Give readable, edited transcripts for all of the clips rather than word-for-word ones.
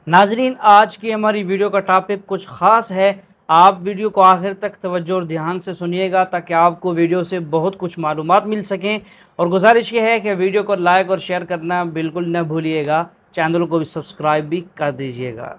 ناظرین، آج کی ہماری ویڈیو کا ٹاپک کچھ خاص ہے۔ آپ ویڈیو کو آخر تک توجہ اور دھیان سے سنیے گا تاکہ آپ کو ویڈیو سے بہت کچھ معلومات مل سکیں، اور گزارش یہ ہے کہ ویڈیو کو لائک اور شیئر کرنا بالکل نہ بھولیے گا، چینل کو بھی سبسکرائب بھی کر دیجیے گا۔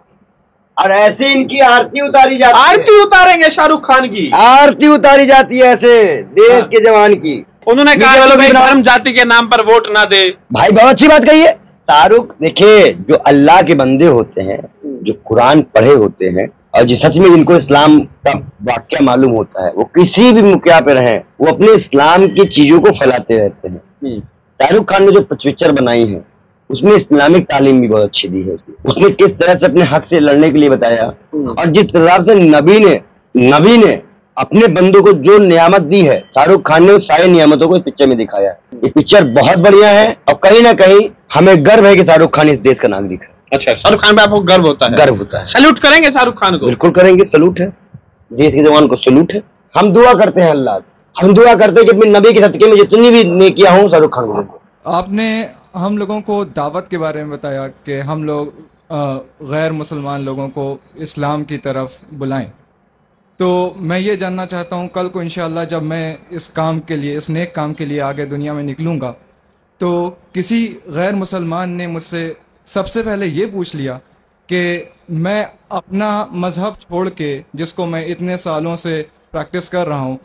اور ایسے ان کی آرتی اتاری جاتی ہے، آرتی اتاریں گے شاہ رخ خان کی، آرتی اتاری جاتی ہے ایسے دیش کے جوان کی۔ انہوں نے کہا کہ بھائی دھرم جاتی کے نام پر ووٹ نہ دے۔ بھائی بہت اچھی بات کہی ہے شاہ رخ۔ دیکھیے، جو اللہ کے بندے ہوتے ہیں، جو قرآن پڑھے ہوتے ہیں، اور جو سچ میں جن کو اسلام کا واقعہ معلوم ہوتا ہے، وہ کسی بھی موقع پہ رہیں وہ اپنے اسلام کی چیزوں کو پھیلاتے رہتے ہیں۔ شاہ رخ خان نے جو پکچر بنائی ہے اس میں اسلامک تعلیم بھی بہت اچھی دی ہے۔ اس نے کس طرح سے اپنے حق سے لڑنے کے لیے بتایا، اور جس طرح سے نبی نے اپنے بندوں کو جو نعمت دی ہے، شاہ رخ خان نے اس ساری نعمتوں کو اس پکچر میں دکھایا۔ یہ پکچر بہت بڑھیا ہے، اور کہیں نہ کہیں ہمیں گرو ہے کہ شاہ رخ خان اس دیش کا ناگرک ہے۔ اچھا، شاہ رخ خان پہ آپ کو گرو ہوتا ہے؟ گرو ہوتا ہے۔ سیلوٹ کریں گے شاہ رخ خان کو؟ بالکل کریں گے، سلوٹ ہے، دیش کے جوان کو سلوٹ ہے۔ ہم دعا کرتے ہیں اللہ، ہم دعا کرتے ہیں کہ اپنے نبی کے صدقے میں جتنی بھی نیکیاں ہوں شاہ رخ خان کو۔ آپ نے ہم لوگوں کو دعوت کے بارے میں بتایا کہ ہم لوگ غیر مسلمان لوگوں کو اسلام کی طرف بلائیں، تو میں یہ جاننا چاہتا ہوں کل کو انشاءاللہ جب میں اس کام کے لیے، اس نیک کام کے لیے آگے دنیا میں نکلوں گا، تو کسی غیر مسلمان نے مجھ سے سب سے پہلے یہ پوچھ لیا کہ میں اپنا مذہب چھوڑ کے، جس کو میں اتنے سالوں سے پریکٹس کر رہا ہوں،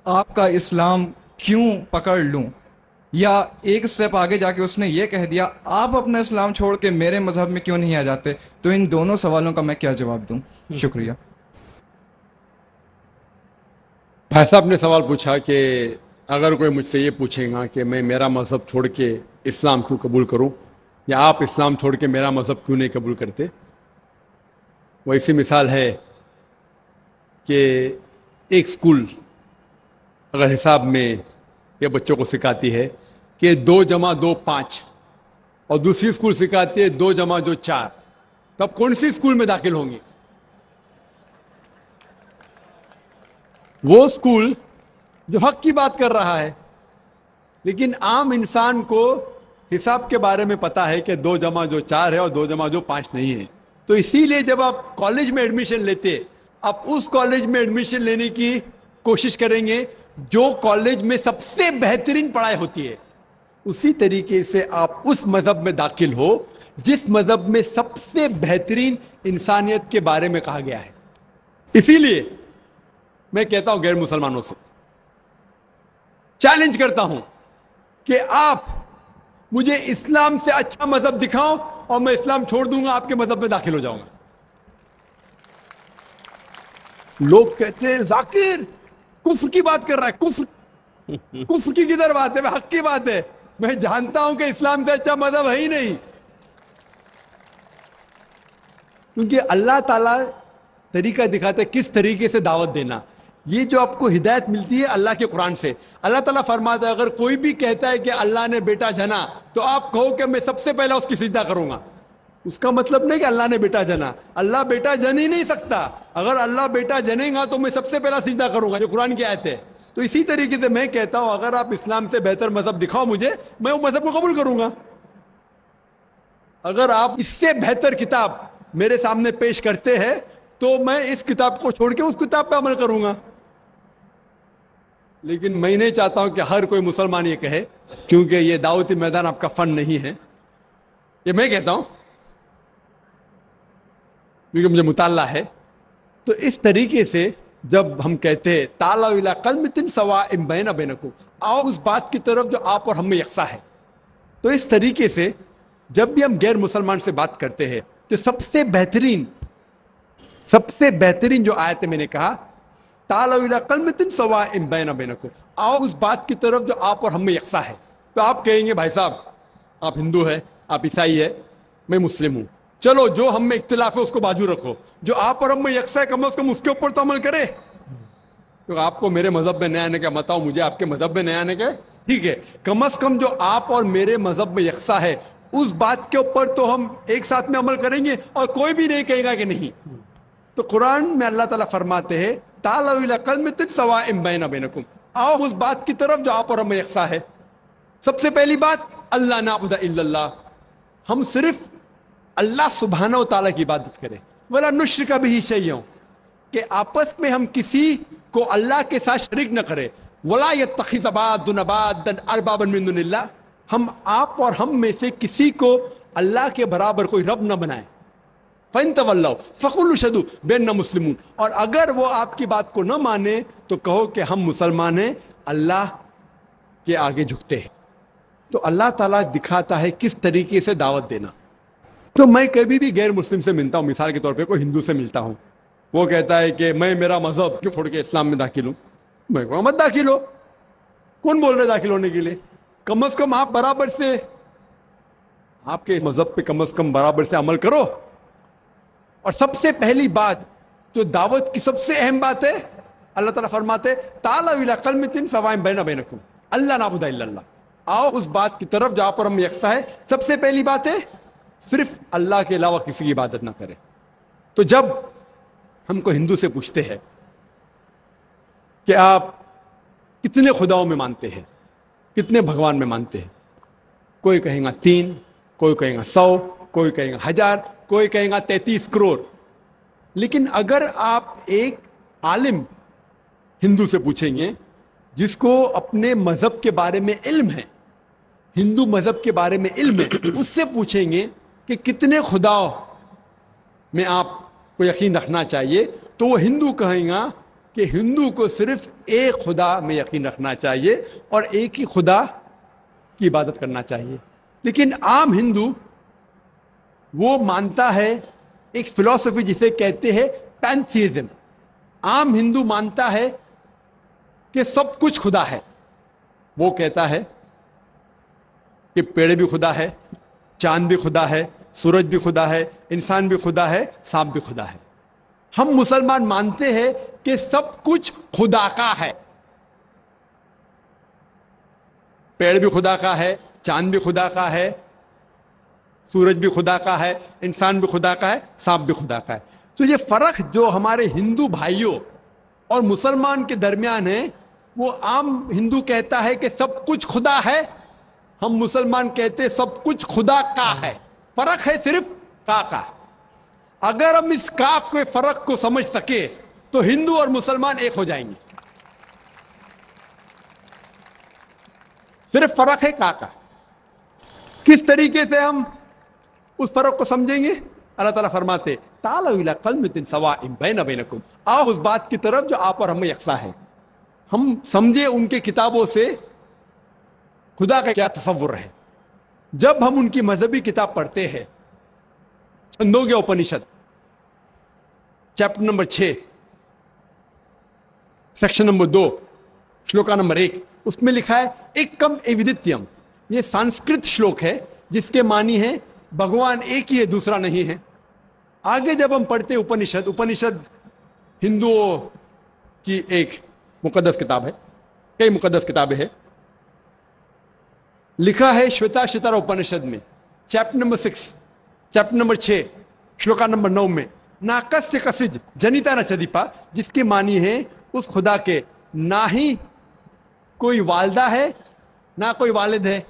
آپ کا اسلام کیوں پکڑ لوں؟ یا ایک سٹیپ آگے جا کے اس نے یہ کہہ دیا آپ اپنا اسلام چھوڑ کے میرے مذہب میں کیوں نہیں آ جاتے؟ تو ان دونوں سوالوں کا میں کیا جواب دوں؟ شکریہ۔ بھائی صاحب نے سوال پوچھا کہ اگر کوئی مجھ سے یہ پوچھے گا کہ میں میرا مذہب چھوڑ کے اسلام کیوں قبول کروں، یا آپ اسلام چھوڑ کے میرا مذہب کیوں نہیں قبول کرتے، وہ ایسی مثال ہے کہ ایک سکول اگر حساب میں یہ بچوں کو سکھاتی ہے کہ 2 + 2 5، اور دوسری اسکول سکھاتی ہے 2 + 2 4، تو آپ کون سی اسکول میں داخل ہوں گے؟ وہ اسکول جو حق کی بات کر رہا ہے، لیکن عام انسان کو حساب کے بارے میں پتا ہے کہ 2 + 2 4 ہے اور 2 + 2 5 نہیں ہے۔ تو اسی لیے جب آپ کالج میں ایڈمیشن لیتے، آپ اس کالج میں ایڈمیشن لینے کی کوشش کریں گے جو کالج میں سب سے بہترین پڑھائی ہوتی ہے۔ اسی طریقے سے آپ اس مذہب میں داخل ہو جس مذہب میں سب سے بہترین انسانیت کے بارے میں کہا گیا ہے۔ اسی لیے میں کہتا ہوں غیر مسلمانوں سے چیلنج کرتا ہوں کہ آپ مجھے اسلام سے اچھا مذہب دکھاؤ اور میں اسلام چھوڑ دوں گا، آپ کے مذہب میں داخل ہو جاؤں گا۔ لوگ کہتے ہیں ذاکر کفر کی بات کر رہا ہے، کفر کی کدھر بات ہے؟ حق کی بات ہے۔ میں جانتا ہوں کہ اسلام سے اچھا مذہب ہے ہی نہیں، کیونکہ اللہ تعالیٰ طریقہ دکھاتے ہے کس طریقے سے دعوت دینا۔ یہ جو آپ کو ہدایت ملتی ہے اللہ کے قرآن سے، اللہ تعالیٰ فرماتا ہے اگر کوئی بھی کہتا ہے کہ اللہ نے بیٹا جنا، تو آپ کہو کہ میں سب سے پہلا اس کی سجدہ کروں گا۔ اس کا مطلب نہیں کہ اللہ نے بیٹا جنا، اللہ بیٹا جن ہی نہیں سکتا۔ اگر اللہ بیٹا جنے گا تو میں سب سے پہلا سجدہ کروں گا، جو قرآن کی آیت ہے۔ تو اسی طریقے سے میں کہتا ہوں اگر آپ اسلام سے بہتر مذہب دکھاؤ مجھے، میں وہ مذہب کو قبول کروں گا۔ اگر آپ اس سے بہتر کتاب میرے سامنے پیش کرتے ہیں تو میں اس کتاب کو چھوڑ کے اس کتاب پہ عمل کروں گا۔ لیکن میں نہیں چاہتا ہوں کہ ہر کوئی مسلمان یہ کہے، کیونکہ یہ دعوتی میدان آپ کا فن نہیں ہے۔ یہ میں کہتا ہوں کیونکہ مجھے مطالعہ ہے۔ تو اس طریقے سے جب ہم کہتے ہیں تعالوا الی کلمۃ سواء بین بینکم، آؤ اس بات کی طرف جو آپ اور ہم میں یکساں ہے، تو اس طریقے سے جب بھی ہم غیر مسلمان سے بات کرتے ہیں تو سب سے بہترین جو آیت میں نے کہا تعالوا الی کلمۃ سواء بین بینکم، آؤ اس بات کی طرف جو آپ اور ہم میں یکساں ہے۔ تو آپ کہیں گے بھائی صاحب آپ ہندو ہے، آپ عیسائی ہے، میں مسلم ہوں، چلو جو ہم میں اختلاف ہے اس کو بازو رکھو، جو آپ اور ہم میں یکساں ہے کم از کم اس کے اوپر تو عمل کرے۔ تو آپ کو میرے مذہب میں نئے آنے کا مت آؤ، مجھے آپ کے مذہب میں نئے آنے کا، ٹھیک ہے، کم از کم جو آپ اور میرے مذہب میں یکساں ہے اس بات کے اوپر تو ہم ایک ساتھ میں عمل کریں گے، اور کوئی بھی نہیں کہے گا کہ نہیں۔ تو قرآن میں اللہ تعالیٰ فرماتے ہیں تعالوا الی کلمۃ سواء بین بینکم، آؤ اس بات کی طرف جو آپ اور ہم میں یکساں ہے۔ سب سے پہلی بات اللہ نعبد الا اللہ، ہم صرف अल्लाह सुब्हाना व तआला की इबादत करें, वला नुश्रिका बिही शैय्यन, कि आपस में हम किसी को अल्लाह के साथ शरीक न करें, वला यत्तखिज़ बादुना बादन अरबाबन मिन दुनिल्लाह, हम आप और हम में से किसी को अल्लाह के बराबर कोई रब न बनाए। फ़इन तवल्लौ फ़क़ुलू शहदू बिन्ना मुस्लिमून, और अगर वो आपकी बात को न माने तो कहो कि हम मुसलमान हैं, अल्लाह के आगे झुकते हैं। तो अल्लाह ताला दिखाता है किस तरीके से दावत देना। तो मैं कभी भी गैर मुस्लिम से मिलता हूँ, मिसाल के तौर पे कोई हिंदू से मिलता हूँ, वो कहता है कि मैं मेरा मजहब क्यों छोड़ के इस्लाम में दाखिल हूँ, मैं कहूँ मत दाखिल हो, कौन बोल रहे दाखिल होने के लिए, कम से कम आप बराबर से आपके मजहब पे कम से कम बराबर से अमल करो। और सबसे पहली बात जो दावत की सबसे अहम बात है, अल्लाह ताला फरमाते ताला इला कलमतिन सवाइन बैना बैनकुम अल्लाह नाबुदा इल्लल्लाह, आओ उस बात की तरफ जहां पर हम यकसा है। सबसे पहली बात है सिर्फ अल्लाह के अलावा किसी की इबादत ना करें। तो जब हमको हिंदू से पूछते हैं कि आप कितने खुदाओं में मानते हैं, कितने भगवान में मानते हैं, कोई कहेगा 3, कोई कहेगा 100, कोई कहेगा 1000, कोई कहेगा 33 करोड़। लेकिन अगर आप एक आलिम हिंदू से पूछेंगे जिसको अपने मजहब के बारे में इल्म है, हिंदू मजहब के बारे में इल्म है, उससे पूछेंगे कि कितने खुदाओं में आपको यकीन रखना चाहिए, तो वो हिंदू कहेगा कि हिंदू को सिर्फ एक खुदा में यकीन रखना चाहिए और एक ही खुदा की इबादत करना चाहिए। लेकिन आम हिंदू वो मानता है एक फिलॉसफी जिसे कहते हैं पैंथीइज्म। आम हिंदू मानता है कि सब कुछ खुदा है। वो कहता है कि पेड़ भी खुदा है, चांद भी खुदा है, सूरज भी खुदा है, इंसान भी खुदा है, सांप भी खुदा है। हम मुसलमान मानते हैं कि सब कुछ खुदा का है, पेड़ भी खुदा का है, चांद भी खुदा का है, सूरज भी खुदा का है, इंसान भी खुदा का है, सांप भी खुदा का है। तो ये फर्क जो हमारे हिंदू भाइयों और मुसलमान के दरमियान है, वो आम हिंदू कहता है कि सब कुछ खुदा है, हम मुसलमान कहते सब कुछ खुदा का है। फर्क है सिर्फ का। अगर हम इस का के फर्क को समझ सके तो हिंदू और मुसलमान एक हो जाएंगे। सिर्फ फर्क है का। किस तरीके से हम उस फर्क को समझेंगे? अल्लाह ताला फरमाते ताला इला कलमतिन सवाइन बैना बैनकुम, आओ उस बात की तरफ जो आप और हम में यकसा है। हम समझे उनके किताबों से खुदा का क्या तसव्वुर है। जब हम उनकी मजहबी किताब पढ़ते हैं, Chandogya Upanishad chapter number 6 section number 2 shloka number 1, उसमें लिखा है एकम एविदित्यम। ये संस्कृत श्लोक है जिसके मानी है भगवान एक ही है, दूसरा नहीं है। आगे जब हम पढ़ते उपनिषद, उपनिषद हिंदुओं की एक मुकद्दस किताब है, कई मुकद्दस किताबें हैं। लिखा है श्वेताश्वतर उपनिषद में chapter number 6 chapter number 6 shloka number 9 में नाकस्य कसिज जनिता न चदीपा, जिसके मानी है उस खुदा के ना ही कोई वालदा है, ना कोई वालिद है,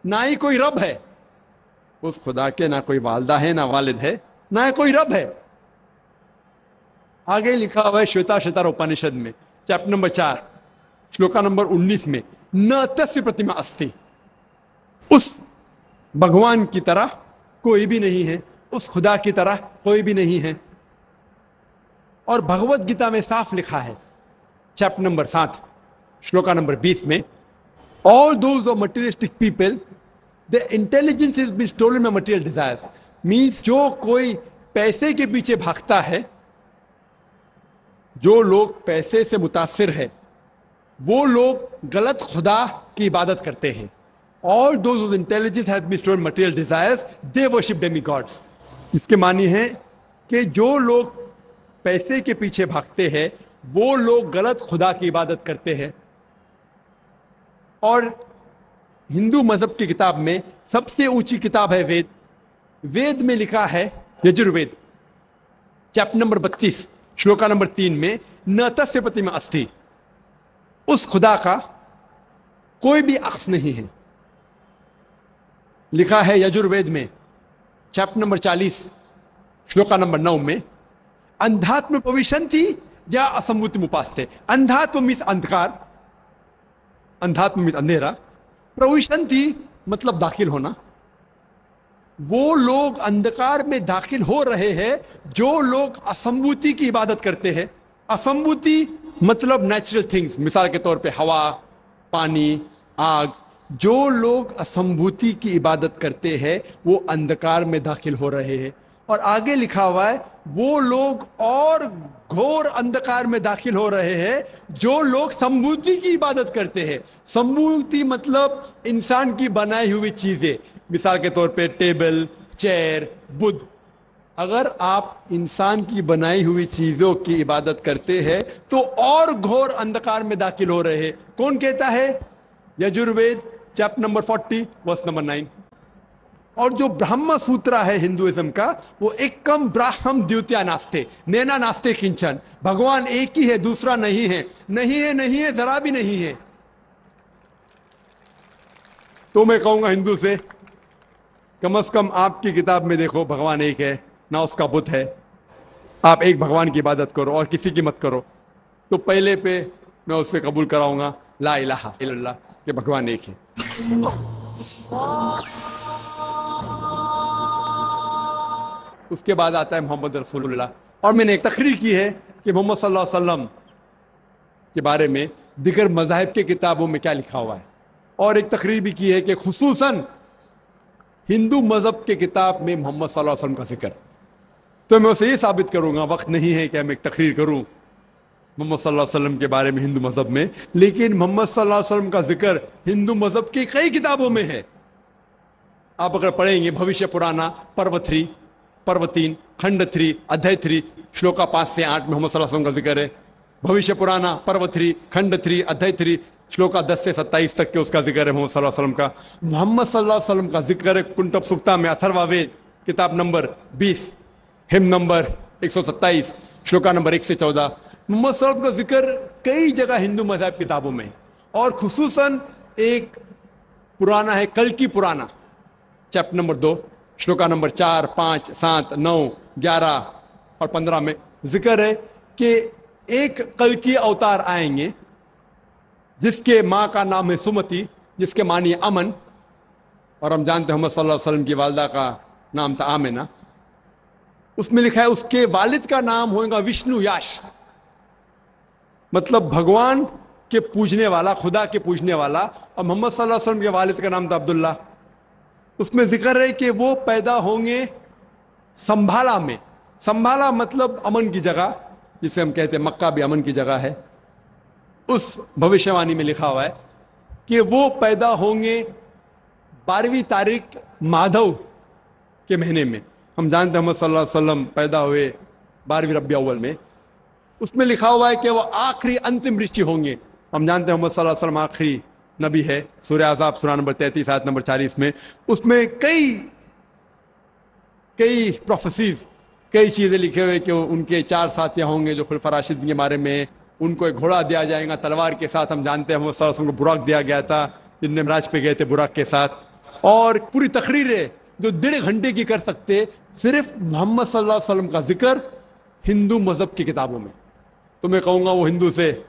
ना ही कोई रब है। उस खुदा के ना कोई वालदा है, ना वालिद है, ना ही कोई रब है। आगे लिखा हुआ है श्वेताश्वतर उपनिषद में चैप्टर नंबर 4 श्लोका नंबर 19 में न तस्य प्रतिमा अस्ति, उस भगवान की तरह कोई भी नहीं है, उस खुदा की तरह कोई भी नहीं है। और भगवत गीता में साफ लिखा है चैप्टर नंबर 7 श्लोका नंबर 20 में all those of materialistic people the intelligence is been stolen by material desires, means जो कोई पैसे के पीछे भागता है, जो लोग पैसे से मुतासिर है, वो लोग गलत खुदा की इबादत करते हैं। All those whose intelligence has been stored in material desires, they worship demigods. इसके मानी है कि जो लोग पैसे के पीछे भागते हैं वो लोग गलत खुदा की इबादत करते हैं। और हिंदू मजहब की किताब में सबसे ऊंची किताब है वेद। वेद में लिखा है Yajurveda chapter number 32 shloka number 3 में न तस्य प्रतिमा अस्ति, उस खुदा का कोई भी अक्स नहीं है। लिखा है यजुर्वेद में चैप्टर नंबर 40 श्लोका नंबर 9 में अंधात्म प्रविशन्ति या असंभूति उपास्ते। अंधात्म मीन्स अंधकार, अंधात्म मीन्स अंधेरा, प्रविशन्ति मतलब दाखिल होना। वो लोग अंधकार में दाखिल हो रहे हैं जो लोग असंभूति की इबादत करते हैं। असंभूति मतलब नेचुरल थिंग्स, मिसाल के तौर पे हवा, पानी, आग। जो लोग असंभूति की इबादत करते हैं वो अंधकार में दाखिल हो रहे हैं। और आगे लिखा हुआ है वो लोग और घोर अंधकार में दाखिल हो रहे हैं जो लोग संभूति की इबादत करते हैं। संभूति मतलब इंसान की बनाई हुई चीजें, मिसाल के तौर पे टेबल, चेयर, बुद्ध। अगर आप इंसान की बनाई हुई चीजों की इबादत करते हैं तो और घोर अंधकार में दाखिल हो रहे हैं। कौन कहता है? Yajurveda chapter number 40 verse number 9। और जो ब्रह्म सूत्र है हिंदुइज्म का, वो एकम ब्राह्मम द्वितीया नास्ते, नैना नास्ते किंचन। भगवान एक ही है, दूसरा नहीं है, नहीं है, नहीं है, जरा भी नहीं है। तो मैं कहूंगा हिंदू से, कम से कम आपकी किताब में देखो भगवान एक है, ना उसका बुत है। आप एक भगवान की इबादत करो और किसी की मत करो। तो पहले पे मैं उससे कबूल कराऊंगा ला इलाहा इल्लल्लाह कि भगवान एक है। उसके बाद आता है मोहम्मद रसूलुल्लाह। और मैंने एक तकरीर की है कि मोहम्मद सल्लल्लाहु अलैहि वसल्लम के बारे में दिगर मज़ाहिब के किताबों में क्या लिखा हुआ है। और एक तकरीर भी की है कि खुसूसन हिंदू मज़हब के किताब में मोहम्मद सल्लल्लाहु अलैहि वसल्लम का जिक्र। तो मैं उसे ये साबित करूंगा, वक्त नहीं है कि मैं एक तकरीर करूं मोहम्मद सल्लल्लाहु अलैहि वसल्लम के बारे में हिंदू मज़हब में, लेकिन मोहम्मद सल्लल्लाहु अलैहि वसल्लम का जिक्र हिंदू मज़हब की कई किताबों में है। आप अगर पढ़ेंगे भविष्य पुराना पर्व 3, पर्व 3, खंड 3, अध्याय 3, श्लोका 5 से 8 में मोहम्मद सल्लल्लाहु अलैहि वसल्लम का जिक्र है। भविष्य पुराना पर्व 3, खंड 3, अध्याय 3, श्लोका 10 से 27 तक के उसका जिक्र है मोहम्मद सल्लल्लाहु अलैहि वसल्लम का। मोहम्मद सल्लल्लाहु अलैहि वसल्लम का जिक्र है कुंटब सुक्ता में, अथर्ववेद किताब number 20, hymn number 127, shloka number 1 से 14। मोहम्मद सल्लल्लाहु अलैहि वसल्लम का जिक्र कई जगह हिंदू मज़हब किताबों में, और खुसूसन एक पुराना है कल की पुराना चैप्टर नंबर 2, श्लोका नंबर 4, 5, 7, 9, 11 और 15 में जिक्र है कि एक कल की अवतार आएंगे जिसके माँ का नाम है सुमति, जिसके मानी अमन। और हम जानते हैं मोहम्मद सल्लल्लाहु अलैहि वसल्लम की वालिदा का नाम था आमिना। उसमें लिखा है उसके वालिद का नाम होगा विष्णु याश, मतलब भगवान के पूजने वाला, खुदा के पूजने वाला। और मोहम्मद सल्लल्लाहु अलैहि वसल्लम के वालिद का नाम था अब्दुल्ला। उसमें जिक्र है कि वो पैदा होंगे संभाला में। संभाला मतलब अमन की जगह, जिसे हम कहते हैं मक्का भी अमन की जगह है। उस भविष्यवाणी में लिखा हुआ है कि वो पैदा होंगे 12वीं तारीख माधव के महीने में। हम जानते हैं मोहम्मद सल्लल्लाहु अलैहि वसल्लम पैदा हुए 12वीं रबीउल अव्वल में। उसमें लिखा हुआ है कि वो आखिरी अंतिम ऋषि होंगे। हम जानते हैं मोहम्मद सल्लल्लाहु अलैहि वसल्लम आखिरी नबी है। सूरह अहज़ाब सूरह नंबर 33 आयत नंबर 40 में उसमें कई प्रोफेसीज, कई चीज़ें लिखे हुए कि उनके 4 साथी होंगे जो खुलफा राशिदीन के बारे में। उनको एक घोड़ा दिया जाएगा तलवार के साथ। हम जानते हैं मोहम्मद सल्लल्लाहु अलैहि वसल्लम को बुराक दिया गया था, जिनने मिराज पे गए थे बुराक के साथ। और पूरी तकरीरें जो 1.5 घंटे की कर सकते सिर्फ मोहम्मद सल्लल्लाहु अलैहि वसल्लम का जिक्र हिंदू मज़हब की किताबों में। तो मैं कहूँगा वो हिंदू से,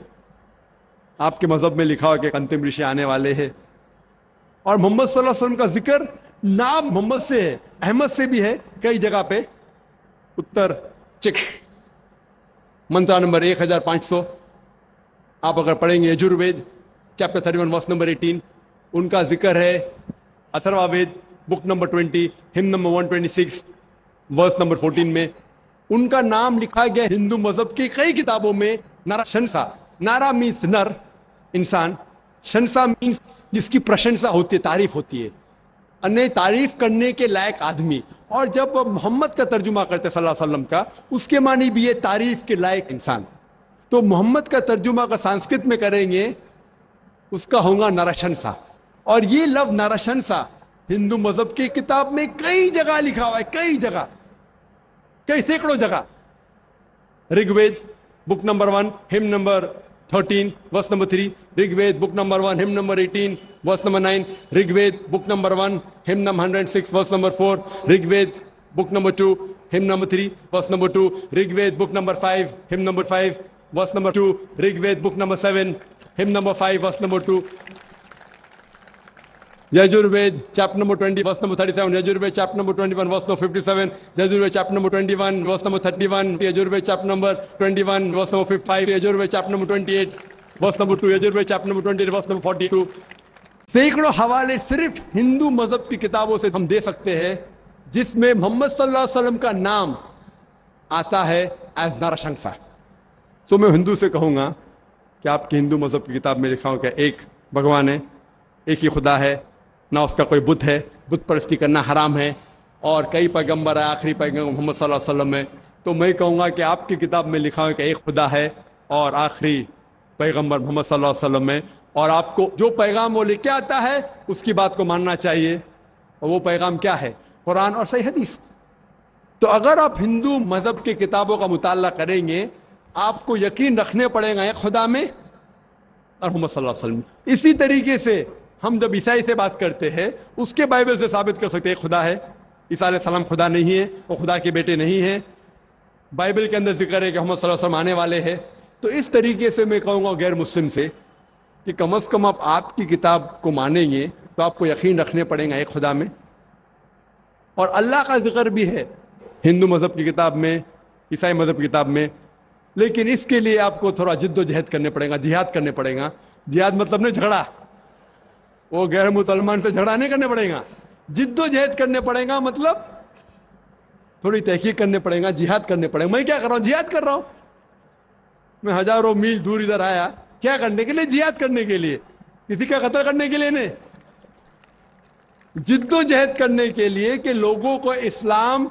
आपके मज़हब में लिखा हो कि अंतिम ऋषि आने वाले हैं। और मोहम्मद सल्लल्लाहु अलैहि वसल्लम का जिक्र नाम मोहम्मद से है, अहमद से भी है कई जगह पे। उत्तर चिक मंत्रा नंबर 1500 आप अगर पढ़ेंगे यजुर्वेद चैप्टर 31 वर्स नंबर 18 उनका जिक्र है। Atharvaveda book number 20 hymn number 126 verse number 14 में उनका नाम लिखा गया हिंदू मज़हब की कई किताबों में। नारा शंसा, नारा मीन्स नर इंसान, शंसा मीन्स जिसकी प्रशंसा होती है, तारीफ होती है, अन्य तारीफ करने के लायक आदमी। और जब मोहम्मद का तर्जुमा करते सल्लल्लाहु अलैहि वसल्लम का, उसके मानी भी है तारीफ के लायक इंसान। तो मोहम्मद का तर्जुमा का संस्कृत में करेंगे उसका होगा नरशंसा। और ये लफ्ज नरशंसा हिंदू मज़हब की किताब में कई जगह लिखा हुआ है, कई जगह, कई सैकड़ों जगह। Rigveda book number 1 hymn number 13 verse number 3, Rigveda book number 1 hymn number 18 verse number 9, Rigveda book number 1 hymn number 106 verse number 4, Rigveda book number 2, hymn number 3, verse number 2. Rigved, book number 5, hymn number 5, verse number 2. Rigved, book number 7, hymn number 5, verse number 2. Yajurved, chapter number 20, verse number 37. Yajurved, chapter number 21, verse number 57. Yajurved, chapter number 21, verse number 31. Yajurved, chapter number 21, verse number 55. Yajurved, chapter number 28, verse number 2. Yajurved, chapter number 28, verse number 42. सैकड़ों हवाले सिर्फ हिंदू मजहब की किताबों से हम दे सकते हैं जिसमें मोहम्मद सल्लल्लाहु अलैहि वसल्लम का नाम आता है एज नरशंसा। सो मैं हिंदू से कहूँगा कि आपकी हिंदू मजहब की किताब में लिखा हो कि एक भगवान है, एक ही खुदा है, ना उसका कोई बुत है, बुत परस्ती करना हराम है, और कई पैगंबर है, आखिरी पैगंबर मोहम्मद सल्लल्लाहु अलैहि वसल्लम है। तो मैं कहूँगा कि आपकी किताब में लिखा हो कि एक खुदा है और आखिरी पैगंबर मोहम्मद सल्लल्लाहु अलैहि वसल्लम है, और आपको जो पैगाम वो लेके आता है उसकी बात को मानना चाहिए। और वो पैगाम क्या है? कुरान और सही हदीस। तो अगर आप हिंदू मजहब की किताबों का मुताला करेंगे, आपको यकीन रखने पड़ेगा एक खुदा में और मोहम्मद सल्लल्लाहु अलैहि वसल्लम। इसी तरीके से हम जब ईसाई से बात करते हैं उसके बाइबल से साबित कर सकते हैं खुदा है। ईसा अलैहिस्सलाम खुदा नहीं है, वो खुदा के बेटे नहीं है। बाइबल के अंदर जिक्र है कि मोहम्मद सल्लल्लाहु अलैहि वसल्लम आने वाले हैं। तो इस तरीके से मैं कहूँगा गैर मुस्लिम से कि कम से कम आप आपकी किताब को मानेंगे तो आपको यकीन रखने पड़ेगा एक खुदा में। और अल्लाह का जिक्र भी है हिंदू मज़हब की किताब में, ईसाई मज़हब की किताब में, लेकिन इसके लिए आपको थोड़ा जिद्दोजहद करने पड़ेगा, जिहाद करने पड़ेगा। जिहाद मतलब नहीं झगड़ा, वो गैर मुसलमान से झगड़ा नहीं करने पड़ेगा। जिद्दोजहद करने पड़ेगा मतलब थोड़ी तहकीक करने पड़ेगा, जिहाद करने पड़ेगा। मैं क्या कर रहा हूँ? जिहाद कर रहा हूँ। मैं हजारों मील दूर इधर आया, क्या करने के लिए? जिहाद करने के लिए, किसी का कत्ल करने के लिए नहीं, जिद्दोजहद करने के लिए कि लोगों को इस्लाम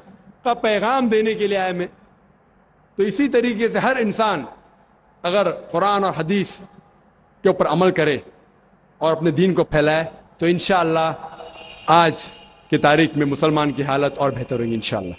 का पैगाम देने के लिए आया मैं। तो इसी तरीके से हर इंसान अगर कुरान और हदीस के ऊपर अमल करे और अपने दीन को फैलाए तो इंशाअल्लाह आज की तारीख में मुसलमान की हालत और बेहतर होगी इंशाअल्लाह।